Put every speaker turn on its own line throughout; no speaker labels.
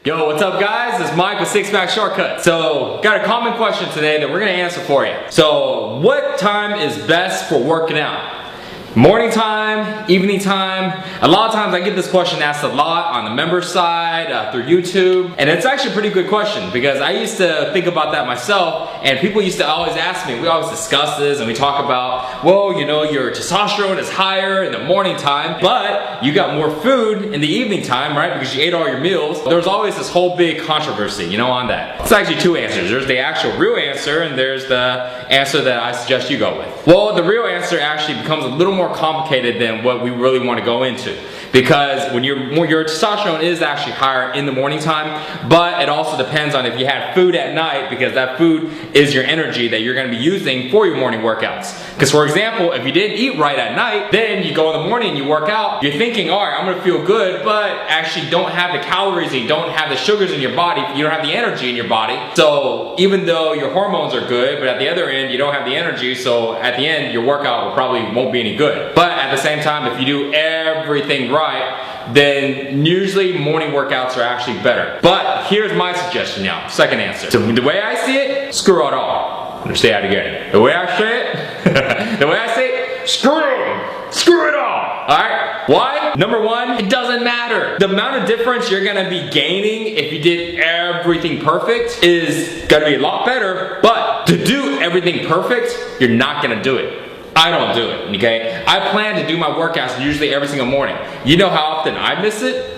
Yo, what's up guys? It's Mike with Six Pack Shortcut. So, got a common question today that we're gonna answer for you. So, what time is best for working out? Morning time, evening time? A lot of times I get this question asked a lot on the member side, through YouTube. And it's actually a pretty good question because I used to think about that myself and people used to always ask me, we always discuss this and we talk about, well, you know, your testosterone is higher in the morning time, but you got more food in the evening time, right? Because you ate all your meals. There's always this whole big controversy, you know, on that. It's actually two answers. There's the actual real answer and there's the answer that I suggest you go with. Well, the real answer actually becomes a little more complicated than what we really want to go into. Because when your testosterone is actually higher in the morning time, but it also depends on if you had food at night, because that food is your energy that you're going to be using for your morning workouts. Because for example, if you didn't eat right at night, then you go in the morning and you work out, you're thinking, all right, I'm going to feel good, but actually don't have the calories, you don't have the sugars in your body, you don't have the energy in your body. So even though your hormones are good, but at the other end, you don't have the energy, so at the end, your workout probably won't be any good. But at the same time, if you do everything right, then usually morning workouts are actually better. But here's my suggestion now, second answer. So the way I see it, screw it all. I'm gonna say that again. The way I say it, the way I say it, screw it all. Alright? Why? Number one, it doesn't matter. The amount of difference you're gonna be gaining if you did everything perfect is gonna be a lot better, but to do everything perfect, you're not gonna do it. I don't do it, okay? I plan to do my workouts usually every single morning. You know how often I miss it?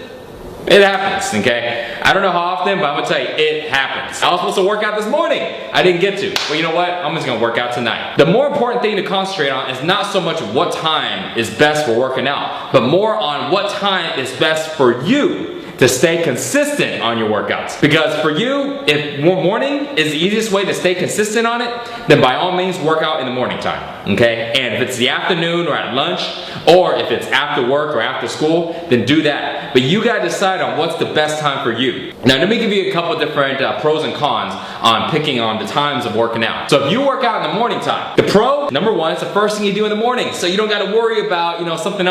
It happens, okay? I don't know how often, but I'm gonna tell you, it happens. I was supposed to work out this morning. I didn't get to. Well, you know what? I'm just gonna work out tonight. The more important thing to concentrate on is not so much what time is best for working out, but more on what time is best for you to stay consistent on your workouts. Because for you, if morning is the easiest way to stay consistent on it, then by all means work out in the morning time, okay? And if it's the afternoon or at lunch, or if it's after work or after school, then do that. But you gotta decide on what's the best time for you. Now let me give you a couple different pros and cons on picking on the times of working out. So if you work out in the morning time, the pro, number one, it's the first thing you do in the morning. So you don't gotta worry about, you know, something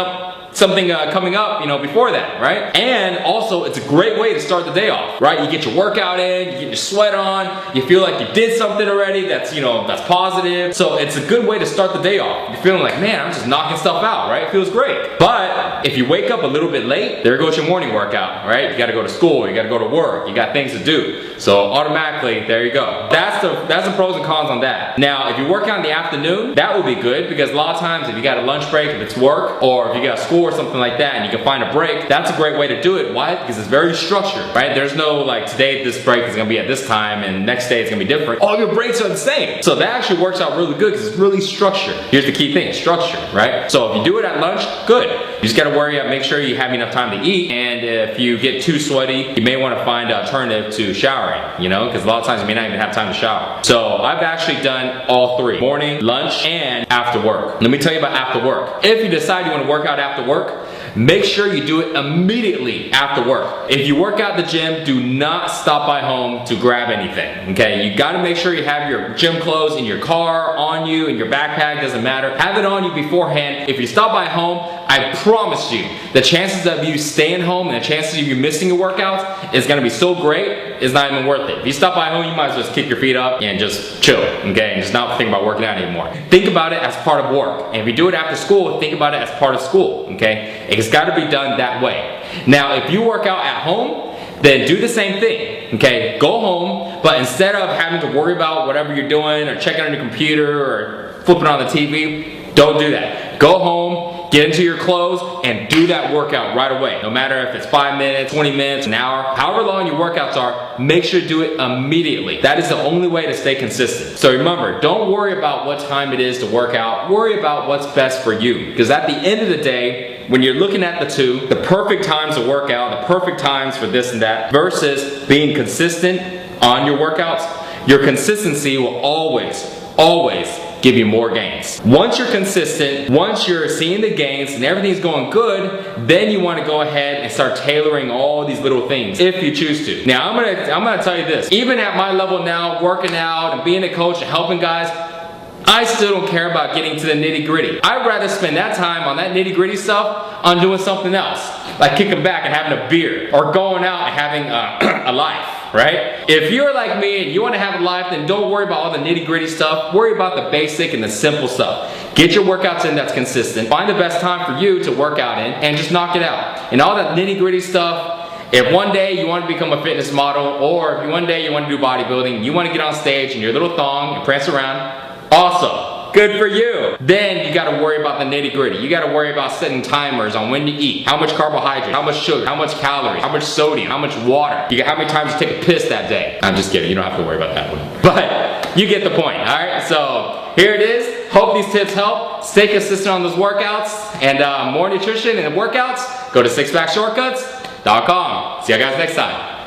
coming up, you know, before that, right? And also, it's a great way to start the day off, right? You get your workout in, you get your sweat on, you feel like you did something already that's, you know, that's positive. So it's a good way to start the day off. You're feeling like, man, I'm just knocking stuff out, right? It feels great. But if you wake up a little bit late, there goes your morning workout, right? You gotta go to school, you gotta go to work, you got things to do. So automatically, there you go. That's the pros and cons on that. Now, if you work out in the afternoon, that would be good because a lot of times if you got a lunch break, if it's work, or if you got school or something like that and you can find a break, that's a great way to do it. Why? Because it's very structured, right? There's no like today this break is gonna be at this time and next day it's gonna be different. All your breaks are the same. So that actually works out really good because it's really structured. Here's the key thing, structure, right? So if you do it at lunch, good. You just gotta worry about make sure you have enough time to eat, and if you get too sweaty, you may wanna find an alternative to showering, you know, because a lot of times you may not even have time to shower. So I've actually done all three, morning, lunch, and after work. Let me tell you about after work. If you decide you wanna work out after work, make sure you do it immediately after work. If you work out at the gym, do not stop by home to grab anything, okay? You gotta make sure you have your gym clothes in your car, on you, in your backpack, doesn't matter. Have it on you beforehand. If you stop by home, I promise you, the chances of you staying home and the chances of you missing your workouts is gonna be so great, it's not even worth it. If you stop by home, you might as well just kick your feet up and just chill, okay? And just not think about working out anymore. Think about it as part of work. And if you do it after school, think about it as part of school, okay? It's gotta be done that way. Now, if you work out at home, then do the same thing, okay? Go home, but instead of having to worry about whatever you're doing or checking on your computer or flipping on the TV, don't do that. Go home, get into your clothes, and do that workout right away. No matter if it's 5 minutes, 20 minutes, an hour, however long your workouts are, make sure to do it immediately. That is the only way to stay consistent. So remember, don't worry about what time it is to work out. Worry about what's best for you. Because at the end of the day, when you're looking at the two, the perfect times to work out, the perfect times for this and that, versus being consistent on your workouts, your consistency will always give you more gains. Once you're consistent, once you're seeing the gains and everything's going good, then you want to go ahead and start tailoring all these little things if you choose to. Now I'm gonna tell you this, even at my level now, working out and being a coach and helping guys, I still don't care about getting to the nitty gritty. I'd rather spend that time on that nitty gritty stuff on doing something else, like kicking back and having a beer, or going out and having a life, right? If you're like me and you want to have a life, then don't worry about all the nitty-gritty stuff. Worry about the basic and the simple stuff. Get your workouts in that's consistent. Find the best time for you to work out in and just knock it out. And all that nitty-gritty stuff, if one day you want to become a fitness model, or if one day you want to do bodybuilding, you want to get on stage in your little thong and prance around, awesome. Good for you. Then you gotta worry about the nitty gritty. You gotta worry about setting timers on when to eat, how much carbohydrate, how much sugar, how much calories, how much sodium, how much water, how many times you take a piss that day. I'm just kidding, you don't have to worry about that one. But you get the point, alright? So here it is. Hope these tips help. Stay consistent on those workouts, and more nutrition and workouts, go to sixpackshortcuts.com. See you guys next time.